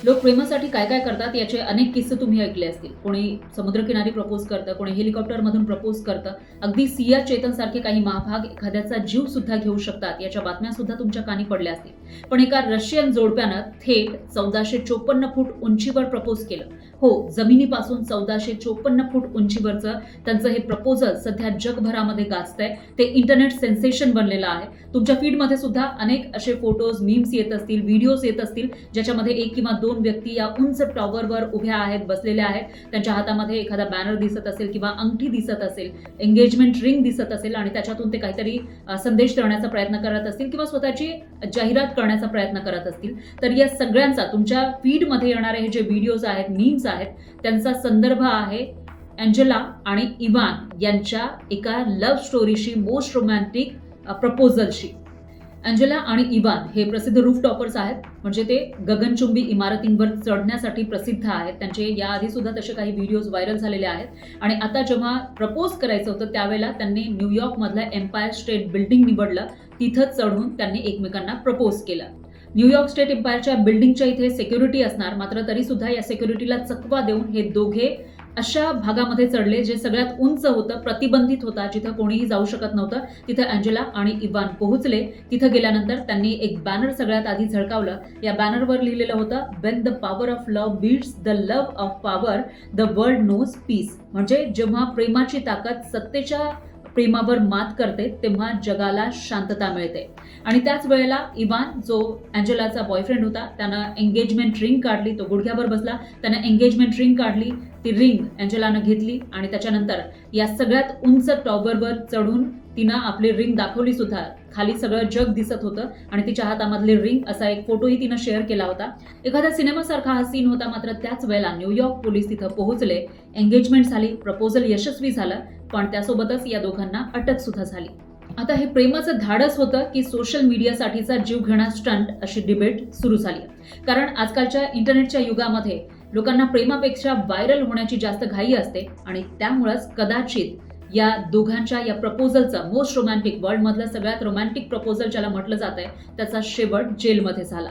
लोक प्रेमासाठी काय काय करतात याचे अनेक किस्से तुम्ही ऐकले असतील. कोणी समुद्रकिनारी प्रपोज करतं, कोणी हेलिकॉप्टरमधून प्रपोज करतं. अगदी सिया चेतनसारखे काही महाभाग एखाद्याचा जीव सुद्धा घेऊ शकतात याच्या बातम्या सुद्धा तुमच्या कानी पडल्या असतील. पण एका रशियन जोडप्यानं थेट 1454 फूट उंचीवर प्रपोज केलं. हो, जमिनीपासून 1454 फूट उंचीवरचं त्यांचं हे प्रपोजल सध्या जगभरामध्ये गाजतंय. ते इंटरनेट सेन्सेशन बनलेलं आहे. तुमच्या फीडमध्ये सुद्धा अनेक असे फोटोज, मीम्स येत असतील, व्हिडिओज येत असतील, ज्याच्यामध्ये एक किंवा दोन व्यक्ती या उंच टॉवरवर उभ्या आहेत, बसलेल्या आहेत. त्यांच्या हातामध्ये एखादा बॅनर दिसत असेल किंवा अंगठी दिसत असेल, एंगेजमेंट रिंग दिसत असेल आणि त्याच्यातून ते काहीतरी संदेश देण्याचा प्रयत्न करत असतील किंवा स्वतःची जाहिरात करण्याचा प्रयत्न करत असतील. तर या सगळ्यांचा तुमच्या फीडमध्ये येणारे हे जे व्हिडिओज आहेत, मीम्स आहेत, त्यांचा संदर्भ आहे एंजेला आणि इवान यांच्या एका लव्ह स्टोरीशी, मोस्ट रोमॅन्टिक प्रपोजलशी. एंजेला आणि इवान हे प्रसिद्ध रूफ टॉपर्स आहेत, म्हणजे ते गगनचुंबी इमारतींवर चढण्यासाठी प्रसिद्ध आहेत. त्यांचे याआधी सुद्धा तसे काही व्हिडिओज व्हायरल झालेले आहेत आणि आता जेव्हा प्रपोज करायचं होतं त्यावेळेला त्यांनी न्यूयॉर्कमधलं एम्पायर स्टेट बिल्डिंग निवडलं. तिथं चढून त्यांनी एकमेकांना प्रपोज केलं. न्यूयॉर्क स्टेट एम्पायरच्या बिल्डिंगच्या इथे सिक्युरिटी असणार, मात्र तरी सुद्धा या सिक्युरिटीला चकवा देऊन हे दोघे अशा भागामध्ये चढले जे सगळ्यात उंच होतं, प्रतिबंधित होता, जिथं कोणीही जाऊ शकत नव्हतं. तिथं एंजेला आणि इवान पोहोचले. तिथं गेल्यानंतर त्यांनी एक बॅनर सगळ्यात आधी झळकावलं. या बॅनरवर लिहिलेलं होतं, "when the power of love beats the love of power, the world knows peace." म्हणजे जेव्हा प्रेमाची ताकद सत्तेच्या प्रेमावर मात करते तेव्हा जगाला शांतता मिळते. आणि त्याच वेळेला इवान, जो एंजेलाचा बॉयफ्रेंड होता, त्यानं एंगेजमेंट रिंग काढली. तो गुडघ्यावर बसला, त्यानं एंगेजमेंट रिंग काढली. ती रिंग एंजेलानं घेतली आणि त्याच्यानंतर या सगळ्यात उंच टॉवरवर चढून तिनं आपली रिंग दाखवली सुद्धा. खाली सगळं जग दिसत होतं आणि तिच्या हातामधली रिंग असा एक फोटोही तिनं शेअर केला होता. एखाद्या सिनेमासारखा हा सीन होता. मात्र त्याच वेळेला न्यूयॉर्क पोलीस तिथं पोहोचले. एंगेजमेंट झाली, प्रपोजल यशस्वी झालं, पण त्यासोबतच या दोघांना अटक सुद्धा झाली. आता हे प्रेमाचं धाडस होतं की सोशल मीडियासाठीचा जीव घेणा स्टंट, अशी डिबेट सुरू झाली. कारण आजकालच्या इंटरनेटच्या युगामध्ये लोकांना प्रेमापेक्षा व्हायरल होण्याची जास्त घाई असते आणि त्यामुळेच कदाचित या दोघांच्या या प्रपोजलचं, मोस्ट रोमॅन्टिक, वर्ल्डमधलं सगळ्यात रोमॅन्टिक प्रपोजल ज्याला म्हटलं जात आहे, त्याचा शेवट जेलमध्ये झाला.